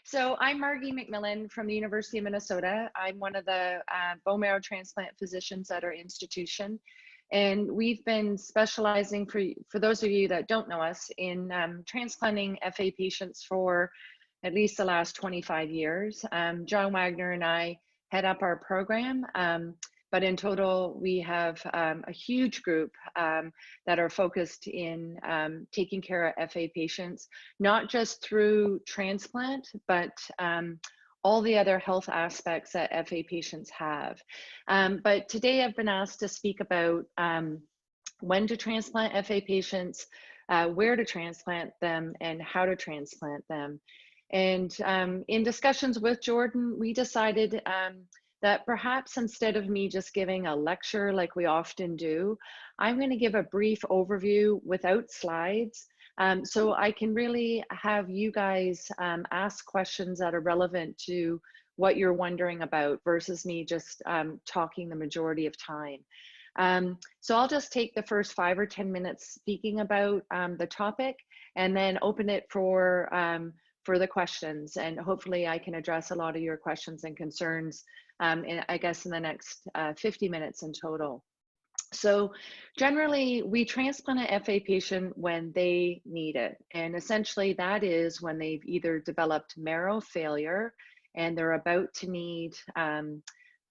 So I'm Margaret MacMillan from the University of Minnesota. I'm one of the bone marrow transplant physicians at our institution. And we've been specializing, for those of you that don't know us, in transplanting FA patients for at least the last 25 years. John Wagner and I head up our program. But in total, we have a huge group that are focused in taking care of FA patients, not just through transplant, but all the other health aspects that FA patients have. But today I've been asked to speak about when to transplant FA patients, where to transplant them, and how to transplant them. And in discussions with Jordan, we decided that perhaps instead of me just giving a lecture like we often do, I'm going to give a brief overview without slides, so I can really have you guys ask questions that are relevant to what you're wondering about versus me just talking the majority of time. So I'll just take the first 5 or 10 minutes speaking about the topic and then open it for the questions, and hopefully I can address a lot of your questions and concerns I guess in the next 50 minutes in total. So generally we transplant an FA patient when they need it. And essentially that is when they've either developed marrow failure and they're about to need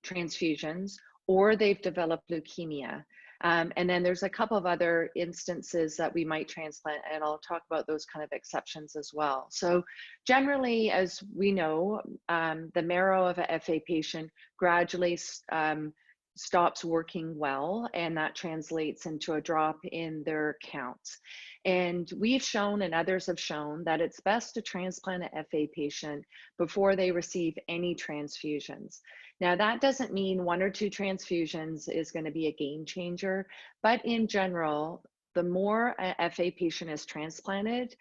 transfusions, or they've developed leukemia. And then there's a couple of other instances that we might transplant, and I'll talk about those kind of exceptions as well. So generally, as we know, the marrow of a FA patient gradually stops working well, and that translates into a drop in their counts. And we've shown, and others have shown, that it's best to transplant an FA patient before they receive any transfusions. Now, that doesn't mean 1 or 2 transfusions is going to be a game changer, but in general, the more a FA patient is transplanted,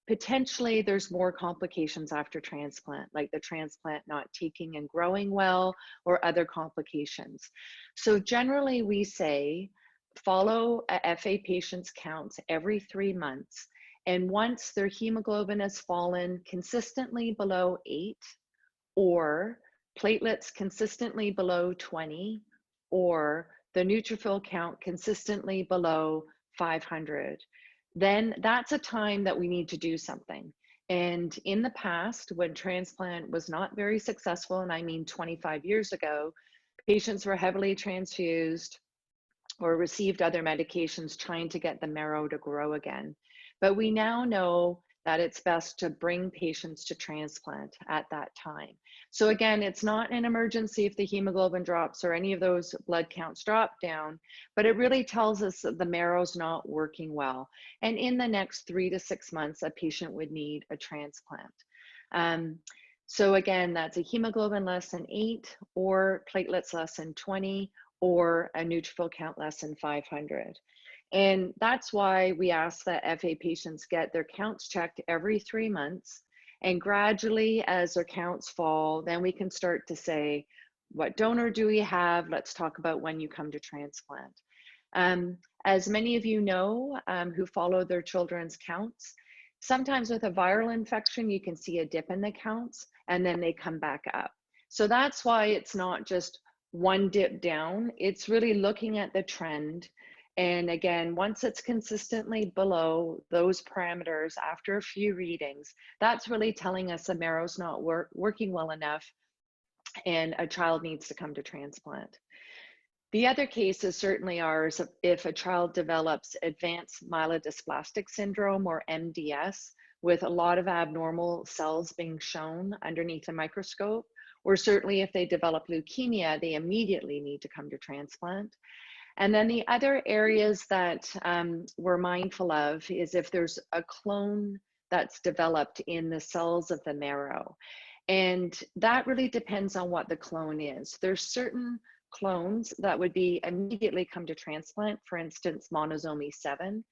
potentially there's more complications after transplant, like the transplant not taking and growing well or other complications. So generally we say follow a FA patient's counts every 3 months. And once their hemoglobin has fallen consistently below 8, or platelets consistently below 20, or the neutrophil count consistently below 500, then that's a time that we need to do something. And in the past, when transplant was not very successful, and I mean 25 years ago, patients were heavily transfused or received other medications trying to get the marrow to grow again. But we now know that it's best to bring patients to transplant at that time. So again, it's not an emergency if the hemoglobin drops or any of those blood counts drop down, but it really tells us that the marrow's not working well. And in the next 3 to 6 months, a patient would need a transplant. So again, that's a hemoglobin less than 8, or platelets less than 20, or a neutrophil count less than 500. And that's why we ask that FA patients get their counts checked every 3 months. And gradually, as their counts fall, then we can start to say, what donor do we have? Let's talk about when you come to transplant. As many of you know who follow their children's counts, sometimes with a viral infection, you can see a dip in the counts and then they come back up. So that's why it's not just one dip down. It's really looking at the trend. And again, once it's consistently below those parameters after a few readings, that's really telling us the marrow's not working well enough and a child needs to come to transplant. The other cases certainly are if a child develops advanced myelodysplastic syndrome, or MDS, with a lot of abnormal cells being shown underneath the microscope, or certainly if they develop leukemia, they immediately need to come to transplant. And then the other areas that we're mindful of is if there's a clone that's developed in the cells of the marrow. And that really depends on what the clone is. There's certain clones that would be immediately come to transplant, for instance, monosomy 7.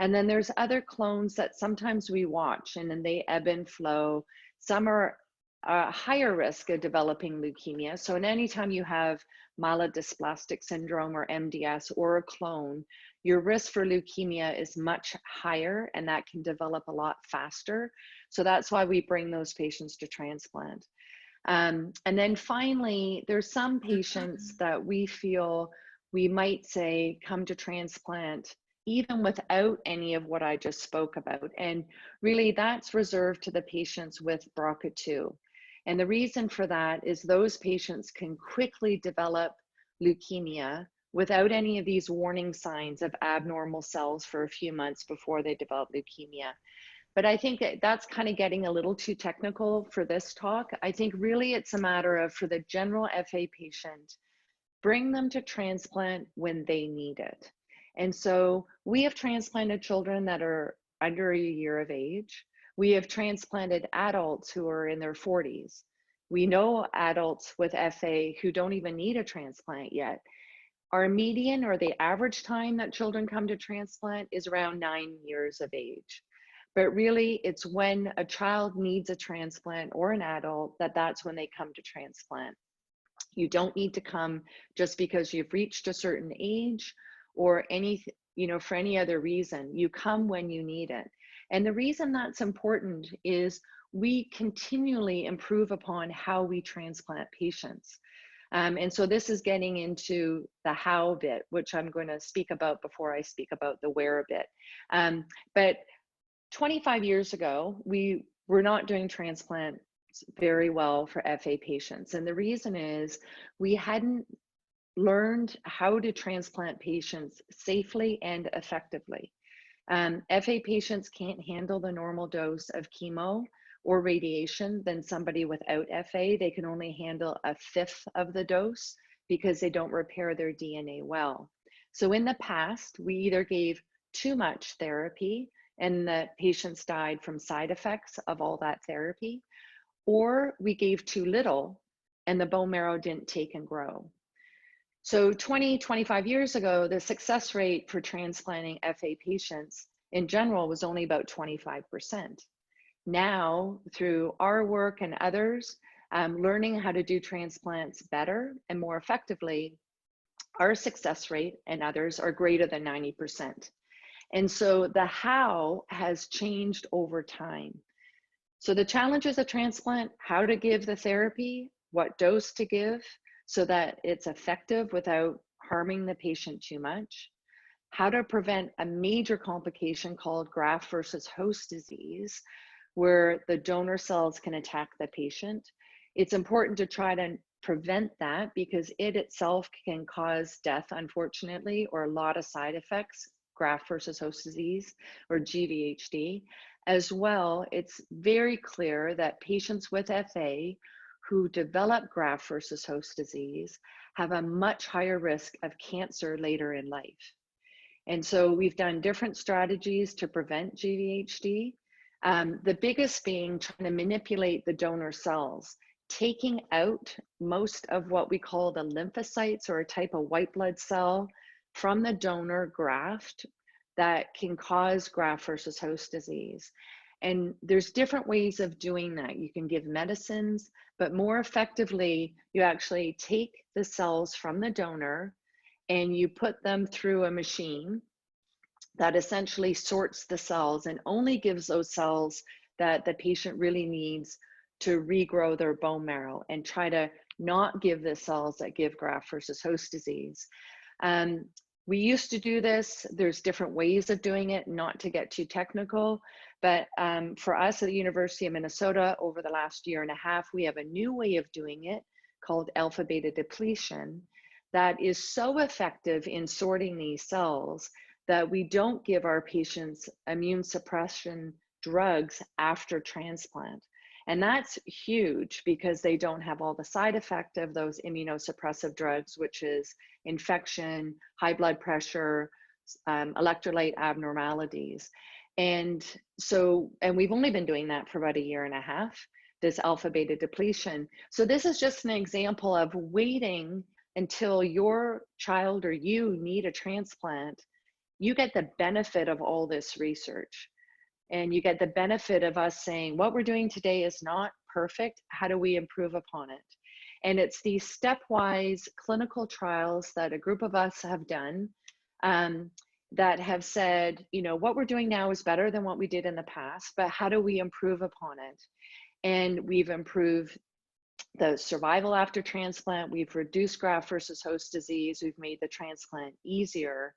And then there's other clones that sometimes we watch and then they ebb and flow. Some are higher risk of developing leukemia. So in any time you have myelodysplastic syndrome or MDS or a clone, your risk for leukemia is much higher, and that can develop a lot faster. So that's why we bring those patients to transplant. And then finally, there's some patients that we feel we might say come to transplant even without any of what I just spoke about. And really that's reserved to the patients with BRCA2. And the reason for that is those patients can quickly develop leukemia without any of these warning signs of abnormal cells for a few months before they develop leukemia. But I think that's kind of getting a little too technical for this talk. I think really it's a matter of, for the general FA patient, bring them to transplant when they need it. And so we have transplanted children that are under a year of age. We have transplanted adults who are in their 40s. We know adults with FA who don't even need a transplant yet. Our median, or the average time that children come to transplant, is around 9 years of age. But really, it's when a child needs a transplant, or an adult, that's when they come to transplant. You don't need to come just because you've reached a certain age or for any other reason. You come when you need it. And the reason that's important is we continually improve upon how we transplant patients. And so this is getting into the how bit, which I'm going to speak about before I speak about the where bit. But 25 years ago, we were not doing transplants very well for FA patients. And the reason is we hadn't learned how to transplant patients safely and effectively. FA patients can't handle the normal dose of chemo or radiation than somebody without FA. They can only handle a fifth of the dose because they don't repair their DNA well. So in the past, we either gave too much therapy and the patients died from side effects of all that therapy, or we gave too little and the bone marrow didn't take and grow. So 25 years ago, the success rate for transplanting FA patients in general was only about 25%. Now, through our work and others, learning how to do transplants better and more effectively, our success rate and others are greater than 90%. And so the how has changed over time. So the challenges of transplant: how to give the therapy, what dose to give so that it's effective without harming the patient too much, how to prevent a major complication called graft versus host disease, where the donor cells can attack the patient. It's important to try to prevent that because it itself can cause death, unfortunately, or a lot of side effects, graft versus host disease, or GVHD. As well, it's very clear that patients with FA who develop graft versus host disease have a much higher risk of cancer later in life. And so we've done different strategies to prevent GVHD. The biggest being trying to manipulate the donor cells, taking out most of what we call the lymphocytes, or a type of white blood cell from the donor graft that can cause graft versus host disease. And there's different ways of doing that. You can give medicines, but more effectively, you actually take the cells from the donor and you put them through a machine that essentially sorts the cells and only gives those cells that the patient really needs to regrow their bone marrow, and try to not give the cells that give graft versus host disease. We used to do this. There's different ways of doing it, not to get too technical, but for us at the University of Minnesota over the last year and a half, we have a new way of doing it called alpha beta depletion that is so effective in sorting these cells that we don't give our patients immune suppression drugs after transplant. And that's huge because they don't have all the side effect of those immunosuppressive drugs, which is infection, high blood pressure, electrolyte abnormalities. And we've only been doing that for about a year and a half, this alpha beta depletion. So this is just an example of waiting until your child or you need a transplant. You get the benefit of all this research. And you get the benefit of us saying, what we're doing today is not perfect. How do we improve upon it? And it's these stepwise clinical trials that a group of us have done. that have said, you know, what we're doing now is better than what we did in the past, but how do we improve upon it? And we've improved the survival after transplant, we've reduced graft versus host disease, we've made the transplant easier.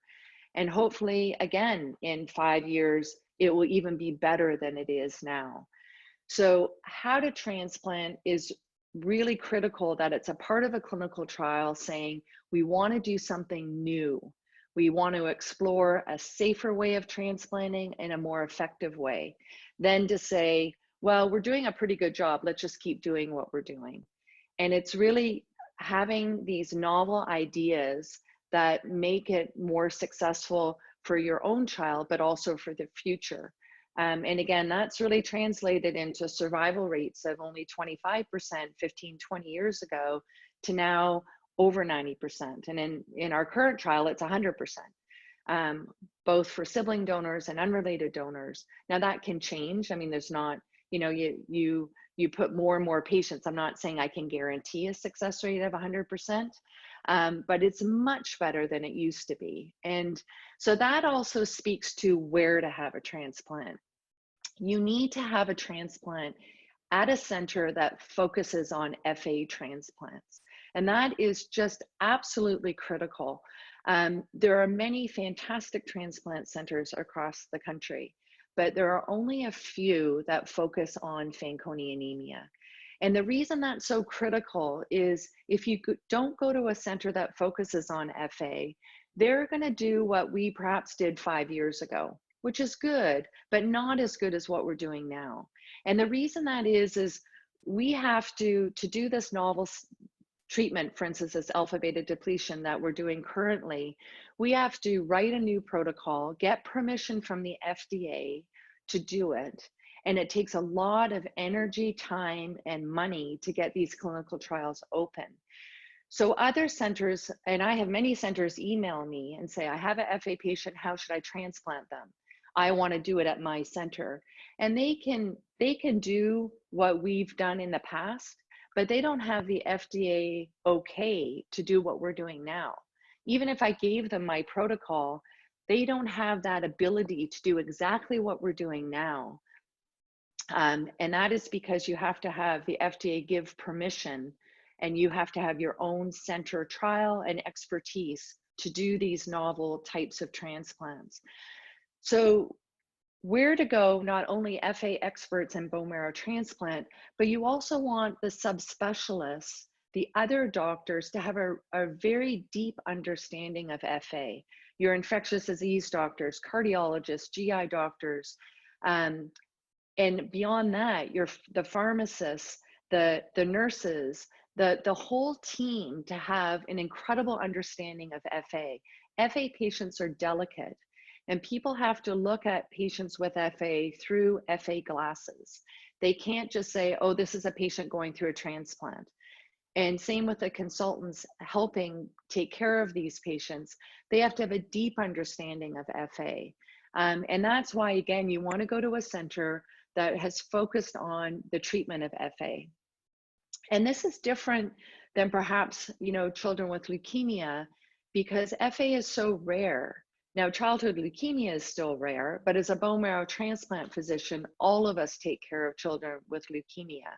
And hopefully, again, in 5 years, it will even be better than it is now. So how to transplant is really critical, that it's a part of a clinical trial saying we want to do something new. We want to explore a safer way of transplanting in a more effective way than to say, well, we're doing a pretty good job, let's just keep doing what we're doing. And it's really having these novel ideas that make it more successful for your own child, but also for the future. And again, that's really translated into survival rates of only 25% 15, 20 years ago to now over 90%. And in our current trial, it's 100%, both for sibling donors and unrelated donors. Now that can change. I mean, there's not, you know, you put more and more patients. I'm not saying I can guarantee a success rate of 100%, but it's much better than it used to be. And so that also speaks to where to have a transplant. You need to have a transplant at a center that focuses on FA transplants. And that is just absolutely critical. There are many fantastic transplant centers across the country, but there are only a few that focus on Fanconi anemia. And the reason that's so critical is if you don't go to a center that focuses on FA, they're going to do what we perhaps did 5 years ago, which is good, but not as good as what we're doing now. And the reason that is we have to do this novel treatment, for instance, this alpha beta depletion that we're doing currently, we have to write a new protocol, get permission from the FDA to do it. And it takes a lot of energy, time, and money to get these clinical trials open. So other centers, and I have many centers email me and say, I have a FA patient, how should I transplant them? I want to do it at my center. And they can do what we've done in the past, but they don't have the FDA okay to do what we're doing now. Even if I gave them my protocol, they don't have that ability to do exactly what we're doing now. And that is because you have to have the FDA give permission, and you have to have your own center trial and expertise to do these novel types of transplants. So where to go, not only FA experts in bone marrow transplant, but you also want the subspecialists, the other doctors, to have a very deep understanding of FA. Your infectious disease doctors, cardiologists, GI doctors, and beyond that, the pharmacists, the nurses, the whole team to have an incredible understanding of FA. FA patients are delicate. And people have to look at patients with FA through FA glasses. They can't just say, oh, this is a patient going through a transplant. And same with the consultants helping take care of these patients. They have to have a deep understanding of FA. And that's why, again, you want to go to a center that has focused on the treatment of FA. And this is different than perhaps, you know, children with leukemia, because FA is so rare. Now, childhood leukemia is still rare, but as a bone marrow transplant physician, all of us take care of children with leukemia.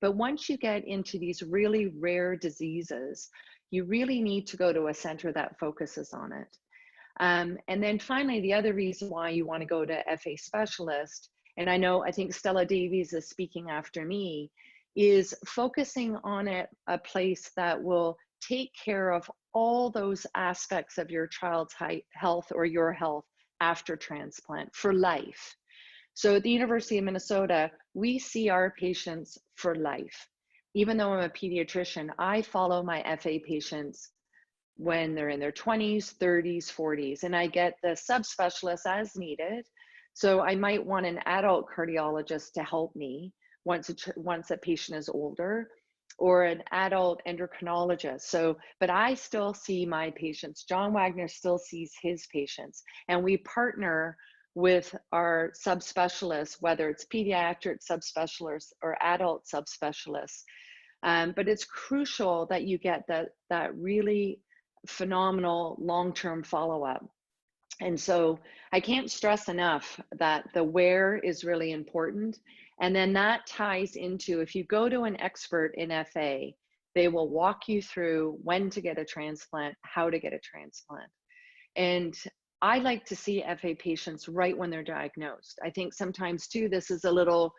But once you get into these really rare diseases, you really need to go to a center that focuses on it. And then finally, the other reason why you want to go to FA specialist, and I think Stella Davies is speaking after me, is focusing on a place that will take care of all those aspects of your child's health or your health after transplant for life. So at the University of Minnesota, we see our patients for life. Even though I'm a pediatrician, I follow my FA patients when they're in their 20s, 30s, 40s, and I get the subspecialists as needed. So I might want an adult cardiologist to help me once a patient is older, or an adult endocrinologist. So, but I still see my patients. John Wagner still sees his patients, and we partner with our subspecialists, whether it's pediatric subspecialists or adult subspecialists. But it's crucial that you get that really phenomenal long-term follow-up. And so I can't stress enough that the where is really important. And then that ties into, if you go to an expert in FA, they will walk you through when to get a transplant, how to get a transplant. And I like to see FA patients right when they're diagnosed. I think sometimes too, this is a little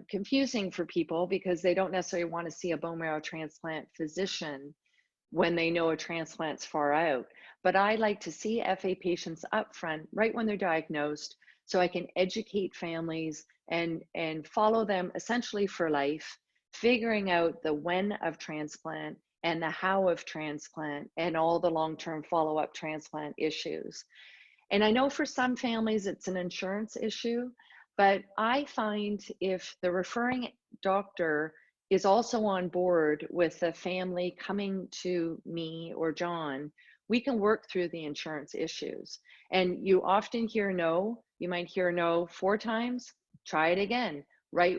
confusing for people because they don't necessarily want to see a bone marrow transplant physician when they know a transplant's far out. But I like to see FA patients up front, right when they're diagnosed, so I can educate families and follow them essentially for life, figuring out the when of transplant and the how of transplant and all the long-term follow-up transplant issues. And I know for some families it's an insurance issue, but I find if the referring doctor is also on board with the family coming to me or John, we can work through the insurance issues. And you often hear no, you might hear no 4 times, try it again.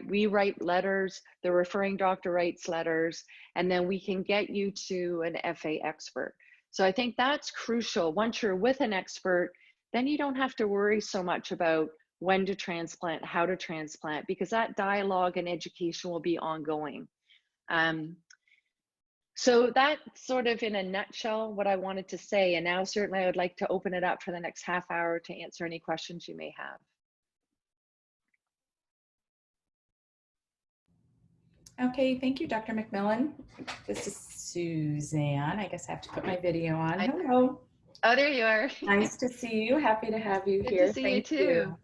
We write letters, the referring doctor writes letters, and then we can get you to an FA expert. So I think that's crucial. Once you're with an expert, then you don't have to worry so much about when to transplant, how to transplant, because that dialogue and education will be ongoing. So that's sort of in a nutshell what I wanted to say. And now certainly I would like to open it up for the next half hour to answer any questions you may have. Okay, thank you, Dr. MacMillan. This is Suzanne. I guess I have to put my video on. Hello. Oh, there you are. Nice to see you. Happy to have you Good here. to see Thank you too.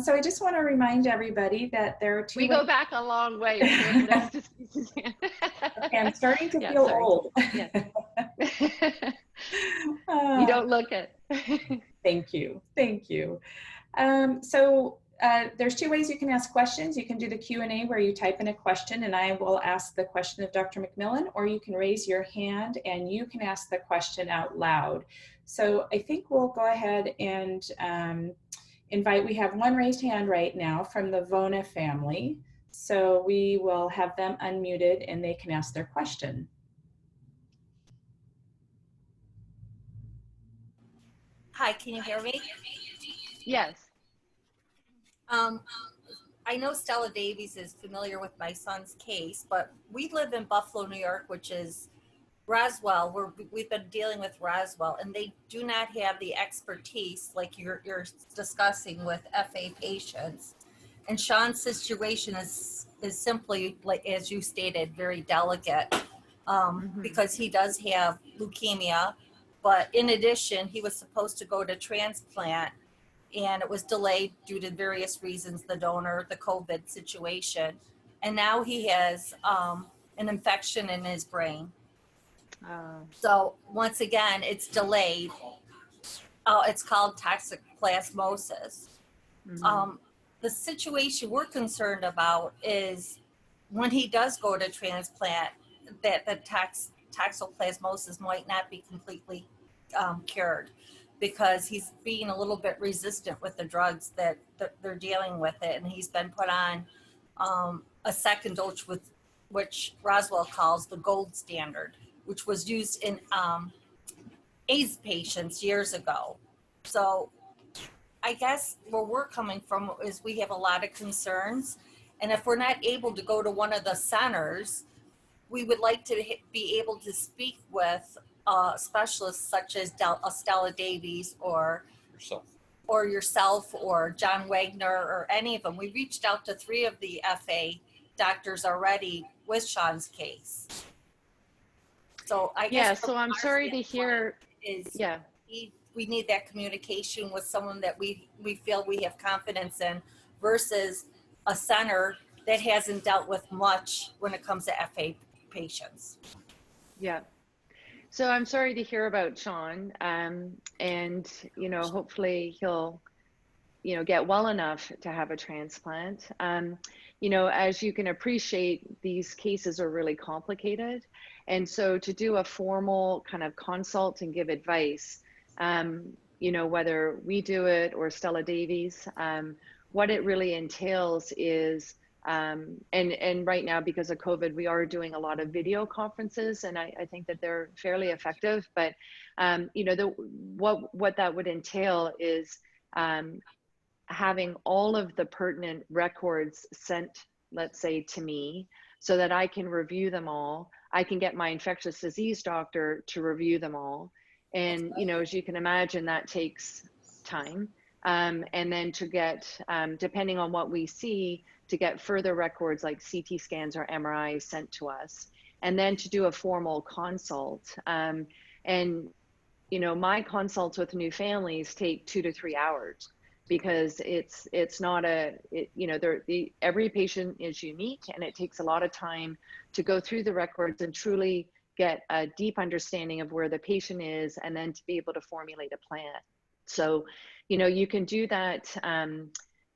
So I just want to remind everybody that there are 2 ways. We go back a long way. So it's nice to see Suzanne. Okay, I'm starting to feel old. Yeah. You don't look it. Thank you. Thank you. There's 2 ways you can ask questions. You can do the Q&A where you type in a question and I will ask the question of Dr. MacMillan, or you can raise your hand and you can ask the question out loud. So I think we'll go ahead and we have 1 raised hand right now from the Vona family. So we will have them unmuted and they can ask their question. Hi, can you hear me? Yes. I know Stella Davies is familiar with my son's case, but we live in Buffalo, New York, which is Roswell. We've been dealing with Roswell, and they do not have the expertise like you're discussing with FA patients. And Sean's situation is simply, like as you stated, very delicate because he does have leukemia. But in addition, he was supposed to go to transplant, and it was delayed due to various reasons, the donor, the COVID situation. And now he has an infection in his brain. So once again, it's delayed. It's called toxoplasmosis. The situation we're concerned about is when he does go to transplant, that the toxoplasmosis might not be completely cured, because he's being a little bit resistant with the drugs that they're dealing with it. And he's been put on a second dose, which Roswell calls the gold standard, which was used in AIDS patients years ago. So I guess where we're coming from is we have a lot of concerns. And if we're not able to go to one of the centers, we would like to be able to speak with specialists such as Stella Davies or yourself or John Wagner or any of them. We reached out to 3 of the FA doctors already with Sean's case. So I guess so I'm sorry to hear. We need that communication with someone that we feel we have confidence in versus a center that hasn't dealt with much when it comes to FA patients. Yeah. So I'm sorry to hear about Sean, and hopefully he'll get well enough to have a transplant. As you can appreciate, these cases are really complicated, and so to do a formal kind of consult and give advice, whether we do it or Stella Davies, what it really entails is And right now, because of COVID, we are doing a lot of video conferences, and I think that they're fairly effective. But you know, what that would entail is having all of the pertinent records sent, let's say, to me, so that I can review them all. I can get my infectious disease doctor to review them all. And, you know, as you can imagine, that takes time. And then to get, depending on what we see, to get further records like CT scans or MRIs sent to us, and then to do a formal consult. And, you know, my consults with new families take 2 to 3 hours, because it's not you know, every patient is unique, and it takes a lot of time to go through the records and truly get a deep understanding of where the patient is, and then to be able to formulate a plan. So, you know, you can do that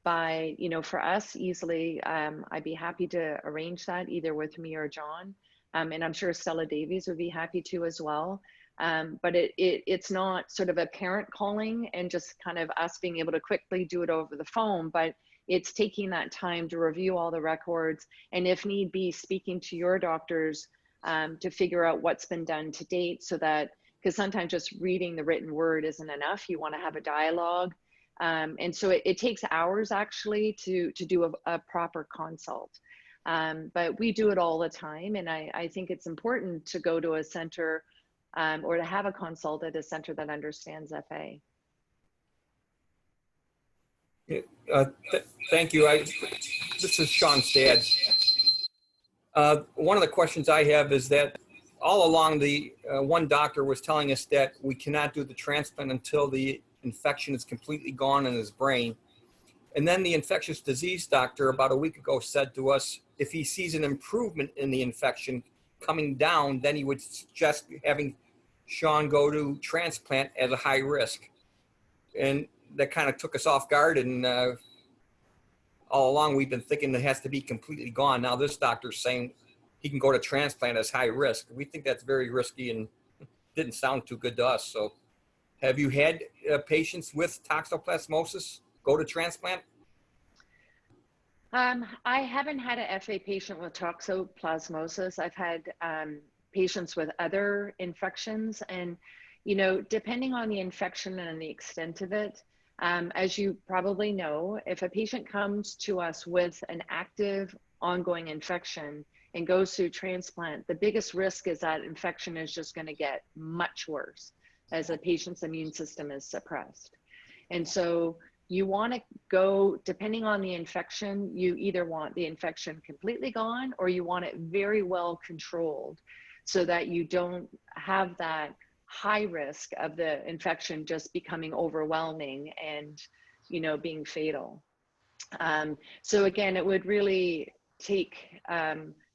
by, you know, for us easily. I'd be happy to arrange that either with me or John. And I'm sure Stella Davies would be happy to as well. But it's not sort of a parent calling and just kind of us being able to quickly do it over the phone, but it's taking that time to review all the records, and if need be, speaking to your doctors to figure out what's been done to date, so that, because sometimes just reading the written word isn't enough. You want to have a dialogue. And so it takes hours actually to do a proper consult. But we do it all the time. And I think it's important to go to a center or to have a consult at a center that understands FA. Thank you. This is Sean Stadds. One of the questions I have is that all along the one doctor was telling us that we cannot do the transplant until the infection is completely gone in his brain. And then the infectious disease doctor about a week ago said to us, if he sees an improvement in the infection coming down, then he would suggest having Sean go to transplant at a high risk. And that kind of took us off guard. And all along we've been thinking it has to be completely gone. Now this doctor's saying he can go to transplant as high risk. We think that's very risky and didn't sound too good to us. So have you had patients with toxoplasmosis go to transplant? I haven't had an FA patient with toxoplasmosis. I've had patients with other infections, and, you know, depending on the infection and the extent of it, as you probably know, if a patient comes to us with an active ongoing infection and goes through transplant, the biggest risk is that infection is just going to get much worse as a patient's immune system is suppressed. And so you want to go, depending on the infection, you either want the infection completely gone or you want it very well controlled, so that you don't have that high risk of the infection just becoming overwhelming and, you know, being fatal. So again, it would really take,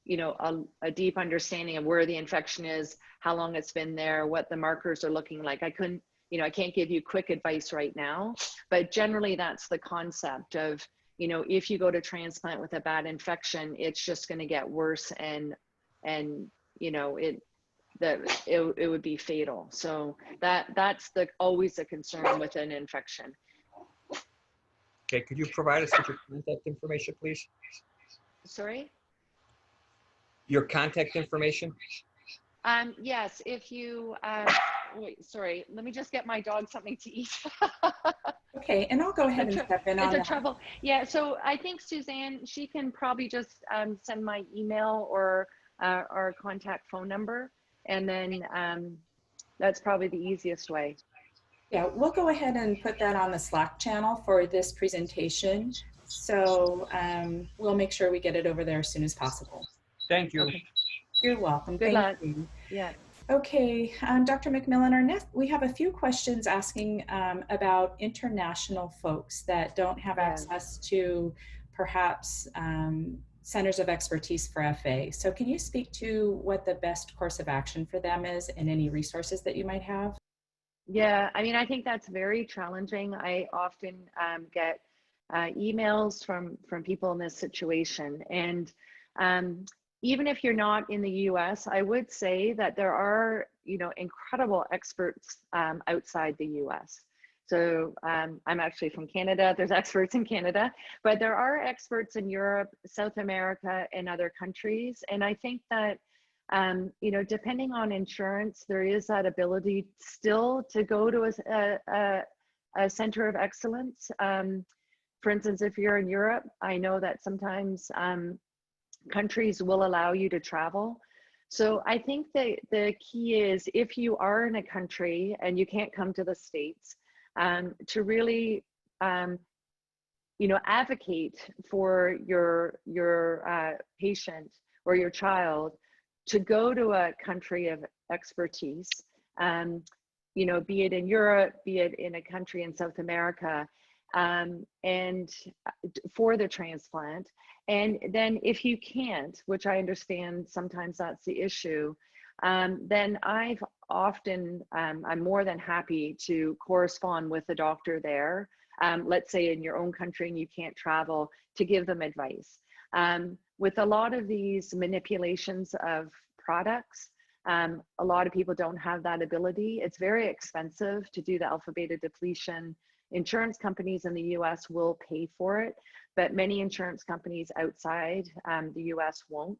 you know, a deep understanding of where the infection is, how long it's been there, what the markers are looking like. I can't give you quick advice right now, but generally that's the concept of, you know, if you go to transplant with a bad infection, it's just going to get worse, and you know, it would be fatal. So that's always a concern with an infection. Okay, could you provide us with your contact information, please? Sorry? Your contact information? Yes, if you, wait, sorry, let me just get my dog something to eat. Okay, and I'll go ahead and step in on that. It's a trouble. Yeah, so I think Suzanne, she can probably just send my email or contact phone number, and then that's probably the easiest way. Yeah, we'll go ahead and put that on the Slack channel for this presentation. So we'll make sure we get it over there as soon as possible. Thank you. Okay. You're welcome. Good luck. Thank you. Yeah. Okay, Dr. MacMillan, we have a few questions asking about international folks that don't have access to perhaps centers of expertise for FA. So can you speak to what the best course of action for them is and any resources that you might have? Yeah, I mean, I think that's very challenging. I often get emails from people in this situation. And even if you're not in the US, I would say that there are, you know, incredible experts outside the US. So I'm actually from Canada. There's experts in Canada, but there are experts in Europe, South America, and other countries. And I think that, you know, depending on insurance, there is that ability still to go to a center of excellence. For instance, if you're in Europe, I know that sometimes countries will allow you to travel. So I think that the key is, if you are in a country and you can't come to the States, to really, you know, advocate for your patient or your child to go to a country of expertise, you know, be it in Europe, be it in a country in South America, and for the transplant. And then if you can't, which I understand sometimes that's the issue, then I'm more than happy to correspond with the doctor there, let's say in your own country and you can't travel, to give them advice. With a lot of these manipulations of products, a lot of people don't have that ability. It's very expensive to do the alpha beta depletion. Insurance companies in the US will pay for it, but many insurance companies outside the US won't.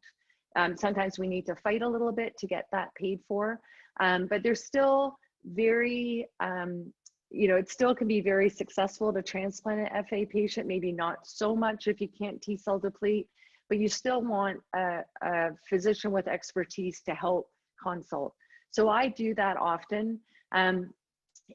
Sometimes we need to fight a little bit to get that paid for, but there's still very, you know, it still can be very successful to transplant an FA patient, maybe not so much if you can't T-cell deplete, but you still want a physician with expertise to help consult. So I do that often.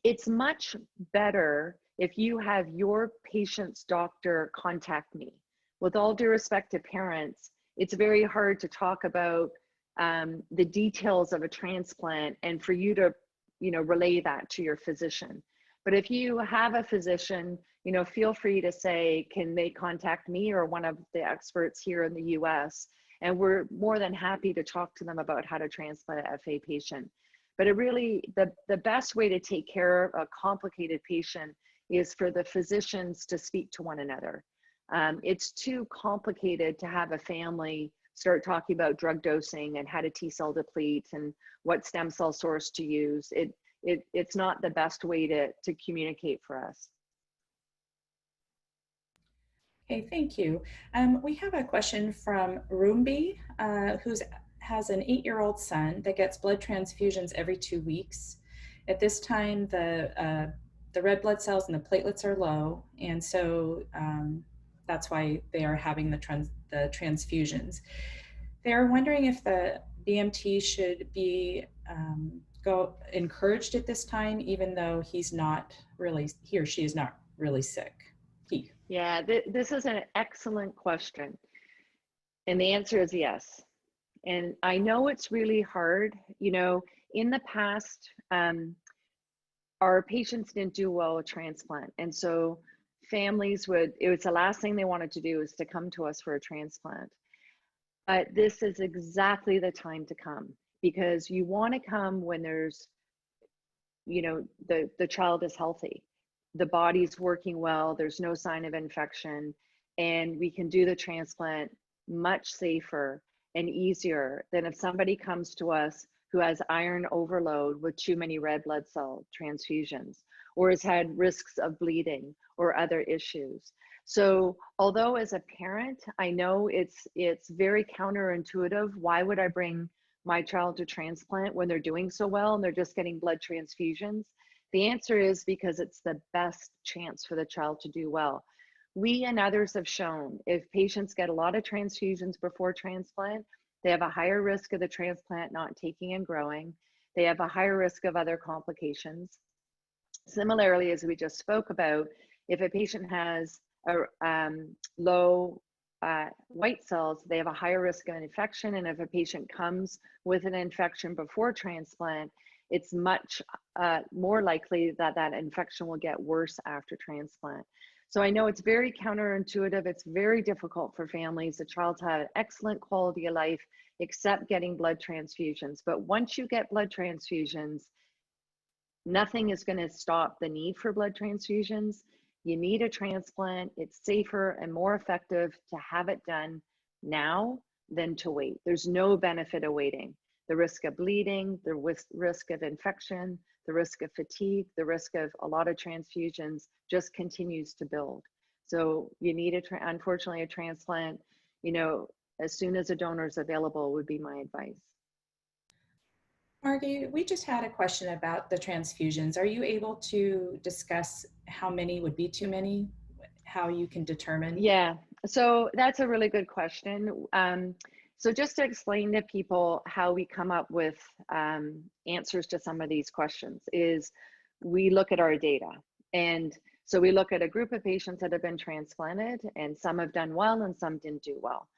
It's much better if you have your patient's doctor contact me. With all due respect to parents, it's very hard to talk about the details of a transplant and for you to, you know, relay that to your physician. But if you have a physician, you know, feel free to say, can they contact me or one of the experts here in the US? And we're more than happy to talk to them about how to transplant a FA patient. But it really, the best way to take care of a complicated patient is for the physicians to speak to one another. It's too complicated to have a family start talking about drug dosing and how to T-cell deplete and what stem cell source to use. It's not the best way to communicate for us. Okay, thank you. We have a question from Rumbi, who has an 8-year-old son that gets blood transfusions every 2 weeks. At this time, the red blood cells and the platelets are low, and so that's why they are having the transfusions. They're wondering if the BMT should be encouraged at this time, even though he or she is not really sick. Yeah, this is an excellent question. And the answer is yes. And I know it's really hard. You know, in the past, our patients didn't do well with transplant. And so families it was the last thing they wanted to do is to come to us for a transplant. But this is exactly the time to come, because you want to come when there's, you know, the child is healthy. The body's working well, there's no sign of infection, and we can do the transplant much safer and easier than if somebody comes to us who has iron overload with too many red blood cell transfusions, or has had risks of bleeding or other issues. So although as a parent, I know it's very counterintuitive. Why would I bring my child to transplant when they're doing so well and they're just getting blood transfusions? The answer is because it's the best chance for the child to do well. We and others have shown if patients get a lot of transfusions before transplant, they have a higher risk of the transplant not taking and growing. They have a higher risk of other complications. Similarly, as we just spoke about, if a patient has low white cells, they have a higher risk of an infection. And if a patient comes with an infection before transplant, it's much more likely that that infection will get worse after transplant. So I know it's very counterintuitive. It's very difficult for families. The child's had an excellent quality of life, except getting blood transfusions. But once you get blood transfusions, nothing is going to stop the need for blood transfusions. You need a transplant. It's safer and more effective to have it done now than to wait. There's no benefit of waiting. The risk of bleeding, the risk of infection, the risk of fatigue, the risk of a lot of transfusions just continues to build. So you need unfortunately a transplant, you know, as soon as a donor is available would be my advice. Margie, we just had a question about the transfusions. Are you able to discuss how many would be too many, how you can determine? Yeah, so that's a really good question. So just to explain to people how we come up with answers to some of these questions is we look at our data. And so we look at a group of patients that have been transplanted, and some have done well and some didn't do well.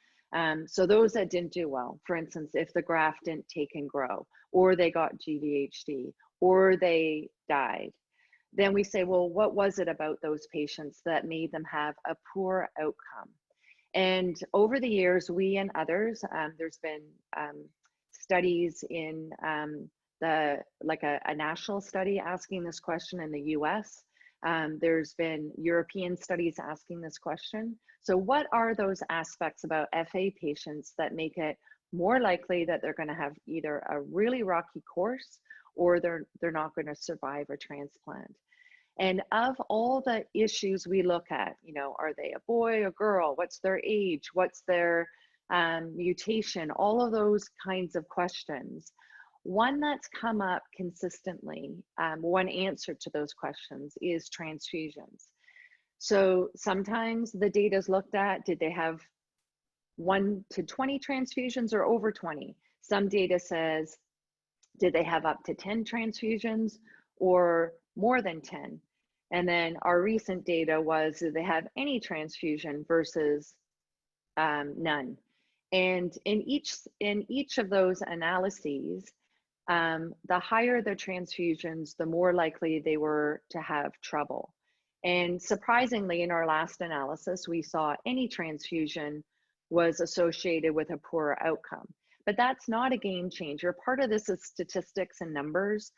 So those that didn't do well, for instance, if the graft didn't take and grow, or they got GVHD, or they died, then we say, well, what was it about those patients that made them have a poor outcome? And over the years, we and others, there's been studies in a national study asking this question in the US. There's been European studies asking this question. So what are those aspects about FA patients that make it more likely that they're going to have either a really rocky course or they're not going to survive a transplant? And of all the issues we look at, you know, are they a boy or girl? What's their age? What's their mutation? All of those kinds of questions. One that's come up consistently, one answer to those questions is transfusions. So sometimes the data is looked at, did they have 1 to 20 transfusions or over 20? Some data says, did they have up to 10 transfusions or more than 10? And then our recent data was, did they have any transfusion versus none? And in each of those analyses, the higher the transfusions, the more likely they were to have trouble. And surprisingly, in our last analysis, we saw any transfusion was associated with a poorer outcome. But that's not a game changer. Part of this is statistics and numbers.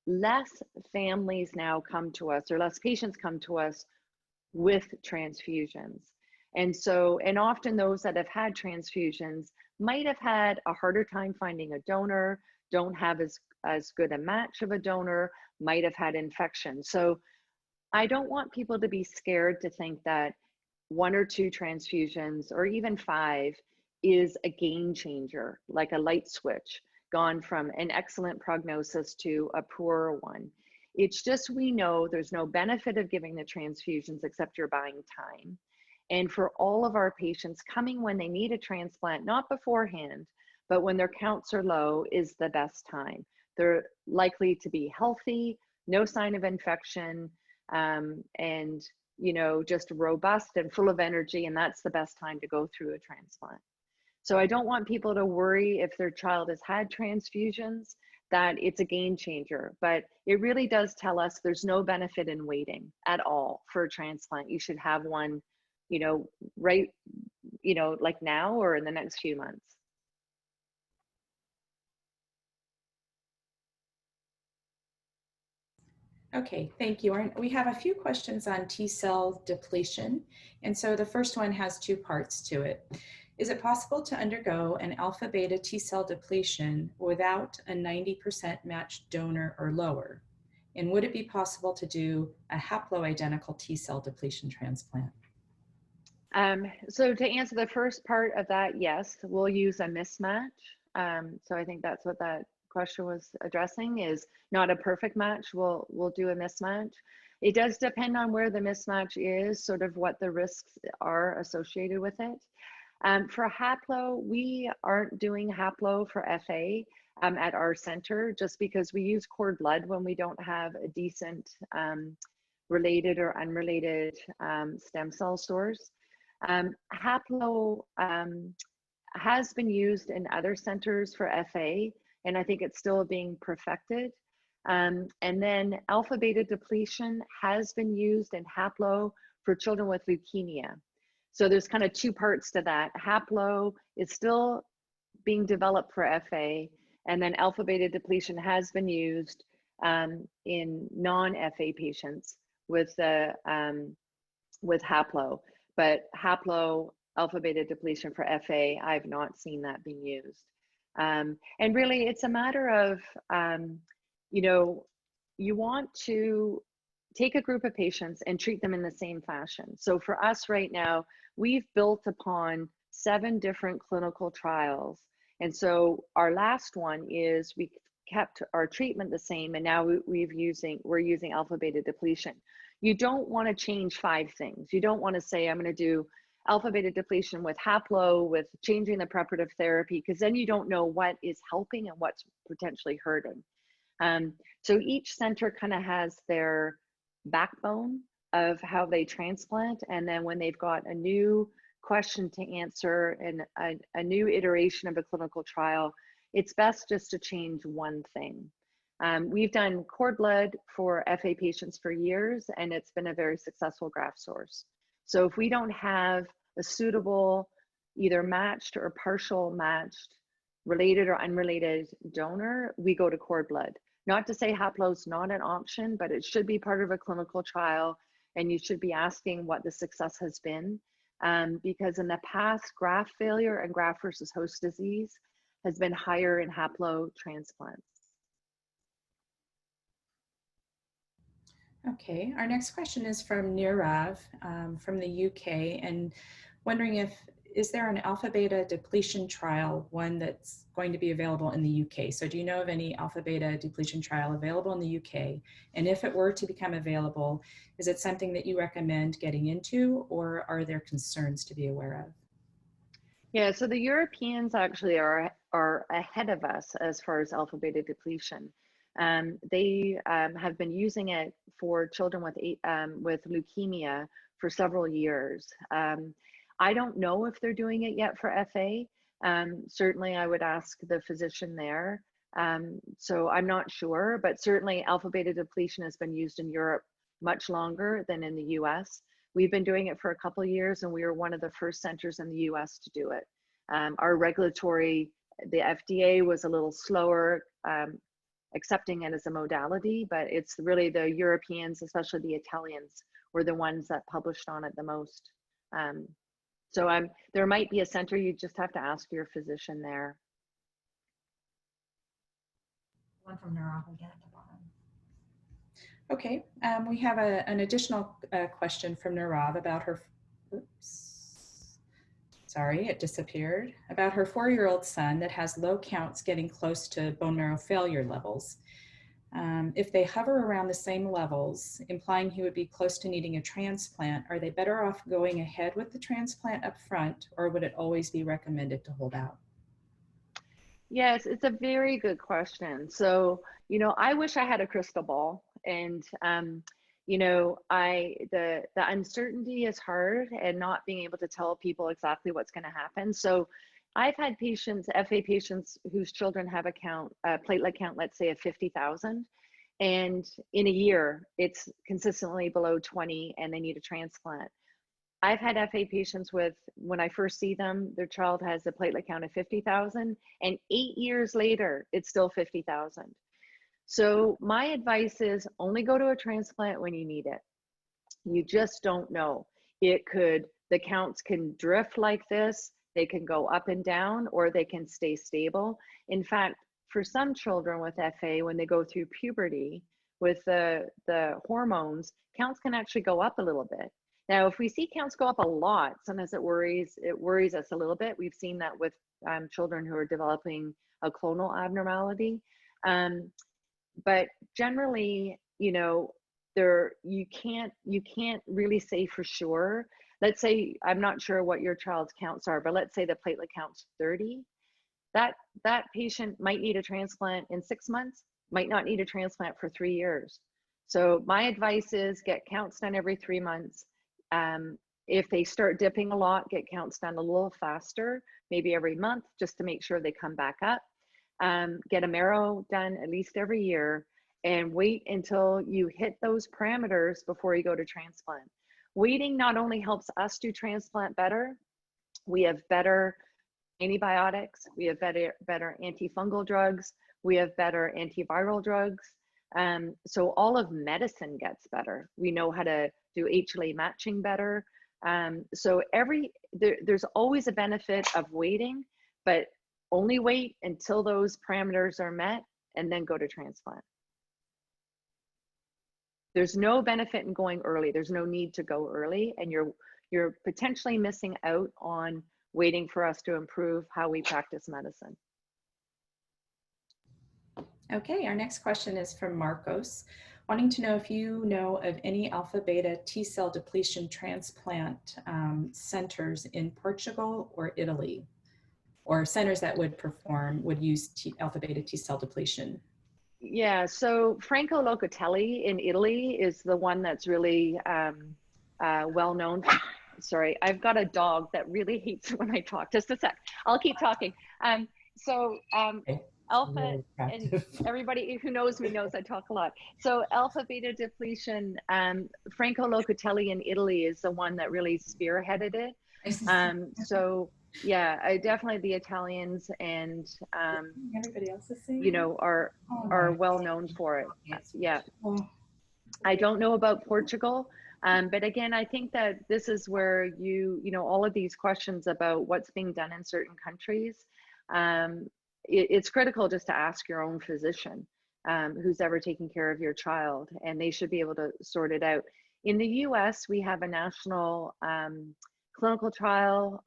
Less families now come to us, or less patients come to us with transfusions. And so, and often those that have had transfusions might have had a harder time finding a donor, don't have as good a match of a donor, might have had infection. So I don't want people to be scared to think that 1 or 2 transfusions or even 5 is a game changer, like a light switch, gone from an excellent prognosis to a poorer one. It's just, we know there's no benefit of giving the transfusions except you're buying time. And for all of our patients, coming when they need a transplant, not beforehand, but when their counts are low, is the best time. They're likely to be healthy, no sign of infection, and you know, just robust and full of energy, and that's the best time to go through a transplant. So I don't want people to worry if their child has had transfusions that it's a game changer, but it really does tell us there's no benefit in waiting at all for a transplant. You should have one, you know, right, you know, like now or in the next few months. Okay, thank you. We have a few questions on T-cell depletion. And so the first one has 2 parts to it. Is it possible to undergo an alpha beta T-cell depletion without a 90% matched donor or lower? And would it be possible to do a haploidentical T-cell depletion transplant? So to answer the first part of that, yes, we'll use a mismatch. So I think that's what that question was addressing, is not a perfect match. We'll do a mismatch. It does depend on where the mismatch is, sort of what the risks are associated with it. For haplo, we aren't doing haplo for FA at our center, just because we use cord blood when we don't have a decent related or unrelated stem cell source. Haplo has been used in other centers for FA, and I think it's still being perfected. And then alpha beta depletion has been used in haplo for children with leukemia. So there's kind of 2 parts to that. Haplo is still being developed for FA, and then alpha beta depletion has been used in non-FA patients with haplo. But haplo alpha beta depletion for FA, I've not seen that being used. And really, it's a matter of you know, you want to take a group of patients and treat them in the same fashion. So for us right now, we've built upon 7 different clinical trials. And so our last one is we kept our treatment the same, and now we're using alpha beta depletion. You don't want to change 5 things. You don't want to say, I'm going to do alpha beta depletion with haplo, with changing the preparative therapy, because then you don't know what is helping and what's potentially hurting. So each center kind of has their backbone of how they transplant, and then when they've got a new question to answer and a new iteration of a clinical trial, it's best just to change one thing. We've done cord blood for FA patients for years, and it's been a very successful graft source. So if we don't have a suitable, either matched or partial matched, related or unrelated donor, we go to cord blood. Not to say haplo is not an option, but it should be part of a clinical trial, and you should be asking what the success has been. Because in the past, graft failure and graft versus host disease has been higher in haplo transplants. Okay, our next question is from Nirav from the UK, and wondering is there an alpha beta depletion trial, one that's going to be available in the UK? So do you know of any alpha beta depletion trial available in the UK? And if it were to become available, is it something that you recommend getting into, or are there concerns to be aware of? Yeah, so the Europeans actually are ahead of us as far as alpha beta depletion. They have been using it for children with leukemia for several years. I don't know if they're doing it yet for FA. Certainly I would ask the physician there. So I'm not sure, but certainly alpha beta depletion has been used in Europe much longer than in the US. We've been doing it for a couple of years, and we were one of the first centers in the US to do it. Our regulatory, the FDA was a little slower accepting it as a modality, but it's really the Europeans, especially the Italians, were the ones that published on it the most. So there might be a center, you just have to ask your physician there. One from Nirav again at the bottom. Okay, we have an additional question from Nirav about her, oops, sorry, it disappeared, about her 4-year-old son that has low counts getting close to bone marrow failure levels. If they hover around the same levels, implying he would be close to needing a transplant, are they better off going ahead with the transplant up front, or would it always be recommended to hold out? Yes, it's a very good question. So, you know, I wish I had a crystal ball, and you know, the uncertainty is hard, and not being able to tell people exactly what's going to happen. So I've had patients, FA patients, whose children have a platelet count, let's say of 50,000, and in a year it's consistently below 20 and they need a transplant. I've had FA patients with, when I first see them, their child has a platelet count of 50,000, and 8 years later, it's still 50,000. So my advice is only go to a transplant when you need it. You just don't know. The counts can drift like this, they can go up and down, or they can stay stable. In fact, for some children with FA, when they go through puberty with the hormones, counts can actually go up a little bit. Now, if we see counts go up a lot, sometimes it worries us a little bit. We've seen that with children who are developing a clonal abnormality. But generally, you know, you can't really say for sure. Let's say, I'm not sure what your child's counts are, but let's say the platelet count's 30. That patient might need a transplant in 6 months, might not need a transplant for 3 years. So my advice is get counts done every 3 months. If they start dipping a lot, get counts done a little faster, maybe every month, just to make sure they come back up. Get a marrow done at least every year, and wait until you hit those parameters before you go to transplant. Waiting not only helps us do transplant better, we have better antibiotics, we have better antifungal drugs, we have better antiviral drugs. So all of medicine gets better. We know how to do HLA matching better. So there's always a benefit of waiting, but only wait until those parameters are met and then go to transplant. There's no benefit in going early. There's no need to go early, and you're potentially missing out on waiting for us to improve how we practice medicine. Okay, our next question is from Marcos, wanting to know if you know of any alpha beta T cell depletion transplant centers in Portugal or Italy, or centers that would use alpha beta T cell depletion. Yeah, so Franco Locatelli in Italy is the one that's really well known. Sorry, I've got a dog that really hates when I talk. Just a sec, I'll keep talking. Alpha, and everybody who knows me knows I talk a lot. So alpha beta depletion, Franco Locatelli in Italy is the one that really spearheaded it. So yeah, I definitely, the Italians and everybody else is saying, you know, are well known for it. Yeah, I don't know about Portugal, but again, I think that this is where you know, all of these questions about what's being done in certain countries, it's critical just to ask your own physician who's ever taking care of your child, and they should be able to sort it out. In the US, we have a national clinical trial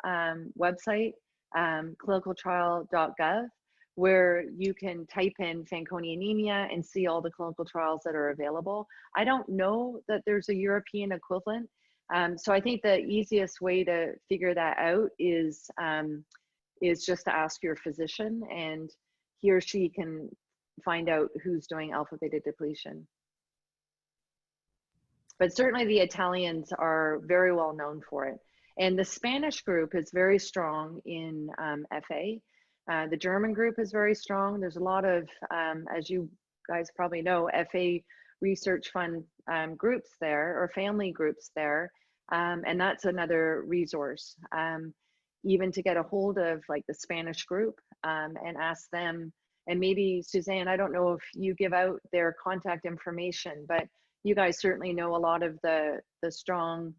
website, clinicaltrial.gov, where you can type in Fanconi anemia and see all the clinical trials that are available. I don't know that there's a European equivalent. So I think the easiest way to figure that out is just to ask your physician, and he or she can find out who's doing alpha beta depletion. But certainly the Italians are very well known for it. And the Spanish group is very strong in FA. The German group is very strong. There's a lot of, as you guys probably know, FA research fund groups there, or family groups there. And that's another resource. Even to get a hold of like the Spanish group and ask them, and maybe Suzanne, I don't know if you give out their contact information, but you guys certainly know a lot of the strong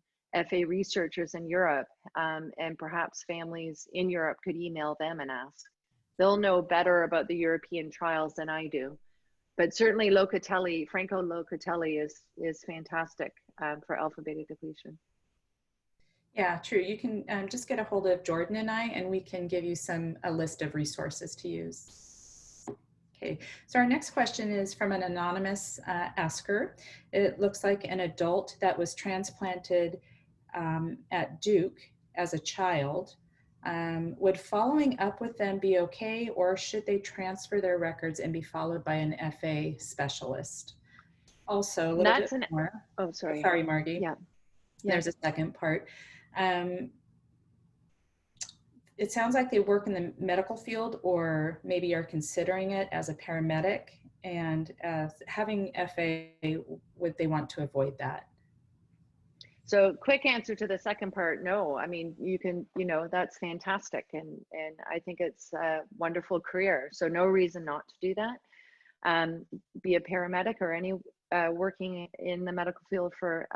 FA researchers in Europe, and perhaps families in Europe could email them and ask. They'll know better about the European trials than I do. But certainly Locatelli, Franco Locatelli is fantastic for alpha beta depletion. Yeah, true. You can just get a hold of Jordan and I, and we can give you a list of resources to use. Okay, so our next question is from an anonymous asker. It looks like an adult that was transplanted at Duke as a child. Would following up with them be okay, or should they transfer their records and be followed by an FA specialist? Also, a little bit more. Oh, sorry. Sorry, Margie. Yeah. There's a second part. It sounds like they work in the medical field, or maybe are considering it as a paramedic, and having FA, would they want to avoid that? So quick answer to the second part, no. I mean, you can, you know, that's fantastic. And I think it's a wonderful career. So no reason not to do that. Be a paramedic or any working in the medical field for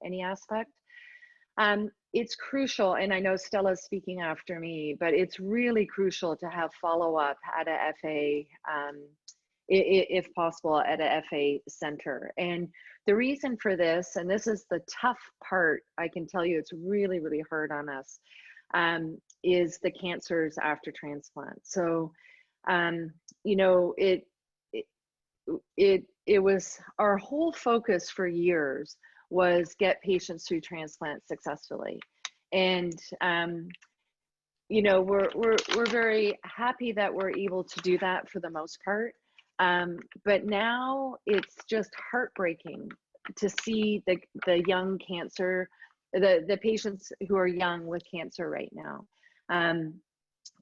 any aspect. It's crucial, and I know Stella's speaking after me, but it's really crucial to have follow-up at a FA, if possible, at a FA center. And the reason for this, and this is the tough part, I can tell you it's really, really hard on us, is the cancers after transplant. So, you know, it was our whole focus for years was get patients through transplant successfully. And, you know, we're very happy that we're able to do that for the most part. But now it's just heartbreaking to see the young cancer, the patients who are young with cancer right now.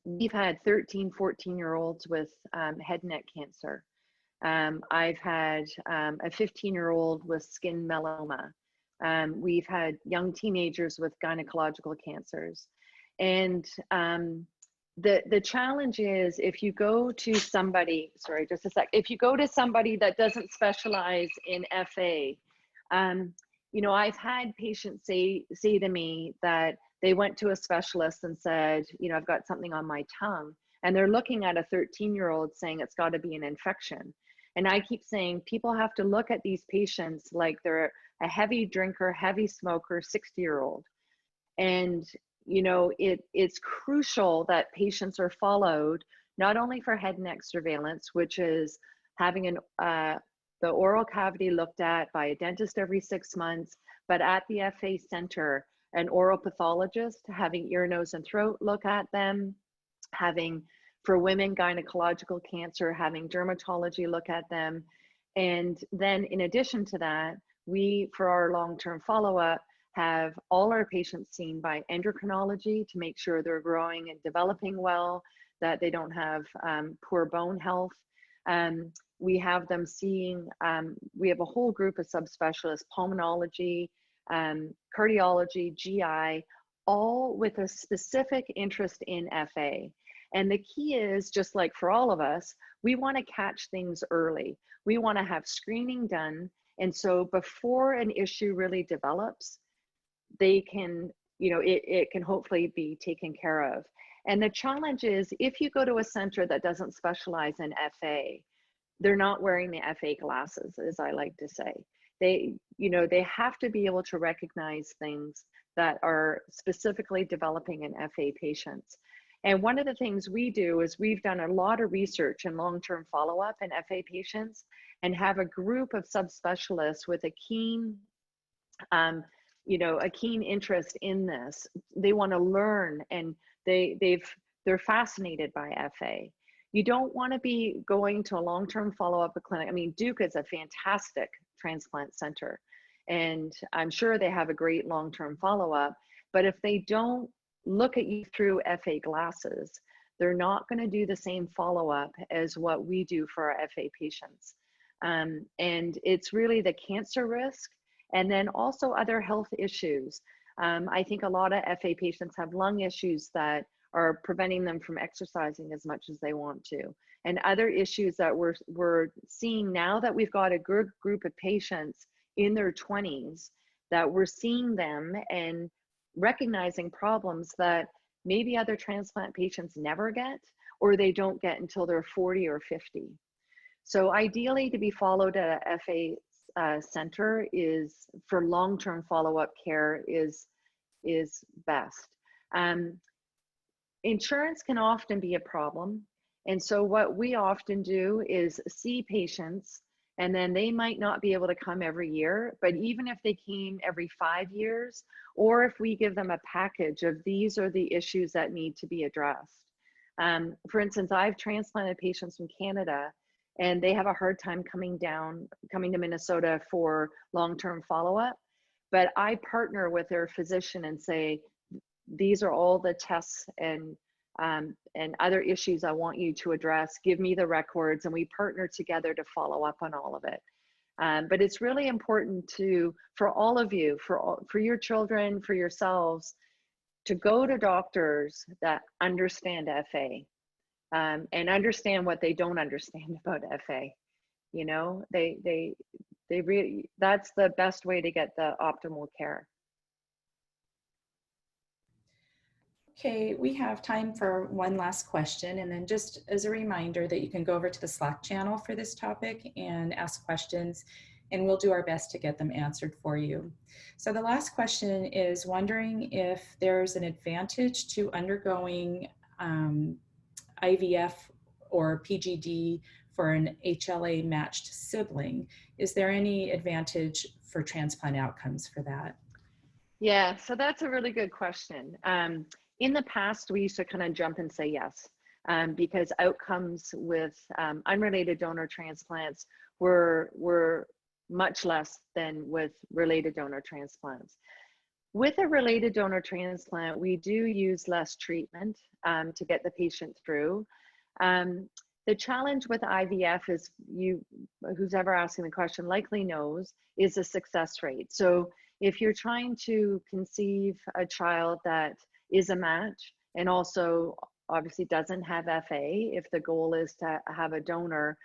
We've had 13, 14-year-olds with head and neck cancer. I've had a 15-year-old with skin melanoma. We've had young teenagers with gynecological cancers. And the challenge is, if you go to somebody, sorry, just a sec, if you go to somebody that doesn't specialize in FA, you know, I've had patients say to me that they went to a specialist and said, you know, I've got something on my tongue, and they're looking at a 13-year-old saying it's got to be an infection. And I keep saying people have to look at these patients like they're a heavy drinker, heavy smoker, 60-year-old. And, you know, it's crucial that patients are followed not only for head and neck surveillance, which is having the oral cavity looked at by a dentist every 6 months, but at the FA center, an oral pathologist having ear, nose, and throat look at them, having, for women, gynecological cancer, having dermatology look at them. And then in addition to that, we, for our long-term follow-up, have all our patients seen by endocrinology to make sure they're growing and developing well, that they don't have poor bone health. We have them seeing, we have a whole group of subspecialists, pulmonology, cardiology, GI, all with a specific interest in FA. And the key is, just like for all of us, we want to catch things early. We want to have screening done. And so before an issue really develops, they can, you know, it can hopefully be taken care of. And the challenge is, if you go to a center that doesn't specialize in FA, they're not wearing the FA glasses, as I like to say. They, you know, they have to be able to recognize things that are specifically developing in FA patients. And one of the things we do is we've done a lot of research and long-term follow-up in FA patients, and have a group of subspecialists with a keen, you know, a keen interest in this. They want to learn, and they're fascinated by FA. You don't want to be going to a long-term follow-up clinic. I mean, Duke is a fantastic transplant center, and I'm sure they have a great long-term follow-up, but if they don't look at you through FA glasses, they're not going to do the same follow-up as what we do for our FA patients. And it's really the cancer risk, and then also other health issues. I think a lot of FA patients have lung issues that are preventing them from exercising as much as they want to. And other issues that we're seeing now that we've got a good group of patients in their 20s, that we're seeing them and recognizing problems that maybe other transplant patients never get, or they don't get until they're 40 or 50. So ideally, to be followed at a FA center is, for long-term follow-up care, is best. Insurance can often be a problem. And so what we often do is see patients, and then they might not be able to come every year, but even if they came every 5 years, or if we give them a package of these are the issues that need to be addressed. For instance, I've transplanted patients from Canada, and they have a hard time coming to Minnesota for long-term follow-up, but I partner with their physician and say, these are all the tests and other issues I want you to address. Give me the records, and we partner together to follow up on all of it. But it's really important for all of you, for your children, for yourselves, to go to doctors that understand FA, and understand what they don't understand about FA. You know, they really, that's the best way to get the optimal care. Okay, we have time for one last question, and then just as a reminder that you can go over to the Slack channel for this topic and ask questions, and we'll do our best to get them answered for you. So the last question is wondering if there's an advantage to undergoing IVF or PGD for an HLA matched sibling. Is there any advantage for transplant outcomes for that? Yeah, so that's a really good question. In the past, we used to kind of jump and say yes, because outcomes with unrelated donor transplants were much less than with related donor transplants. With a related donor transplant, we do use less treatment to get the patient through. The challenge with IVF is, who's ever asking the question likely knows, is the success rate. So if you're trying to conceive a child that is a match and also obviously doesn't have FA, if the goal is to have a donor,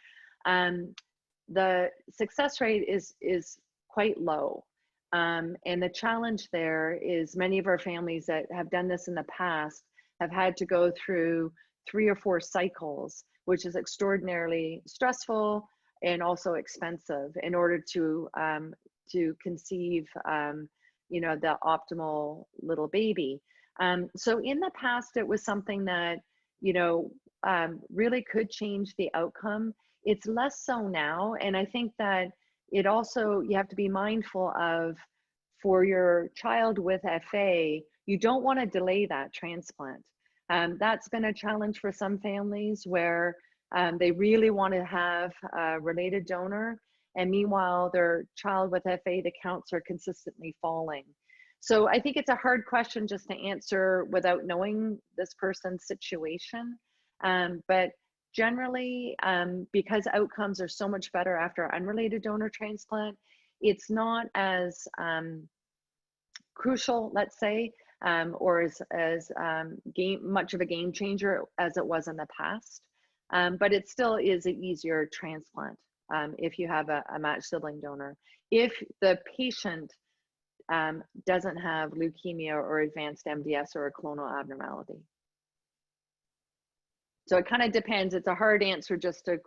the success rate is quite low. And the challenge there is many of our families that have done this in the past have had to go through 3 or 4 cycles, which is extraordinarily stressful, and also expensive in order to conceive, you know, the optimal little baby. So in the past, it was something that, you know, really could change the outcome. It's less so now. And I think that it also, you have to be mindful of, for your child with FA, you don't want to delay that transplant. That's been a challenge for some families where they really want to have a related donor, and meanwhile their child with FA, the counts are consistently falling. So I think it's a hard question just to answer without knowing this person's situation. But generally, because outcomes are so much better after unrelated donor transplant, it's not as crucial, let's say, or as much of a game changer as it was in the past. But it still is an easier transplant if you have a matched sibling donor. If the patient doesn't have leukemia or advanced MDS or a clonal abnormality. So it kind of depends. It's a hard answer just to,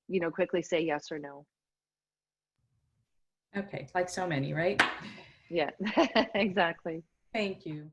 you know, quickly say yes or no. Okay, like so many, right? Yeah, exactly. Thank you.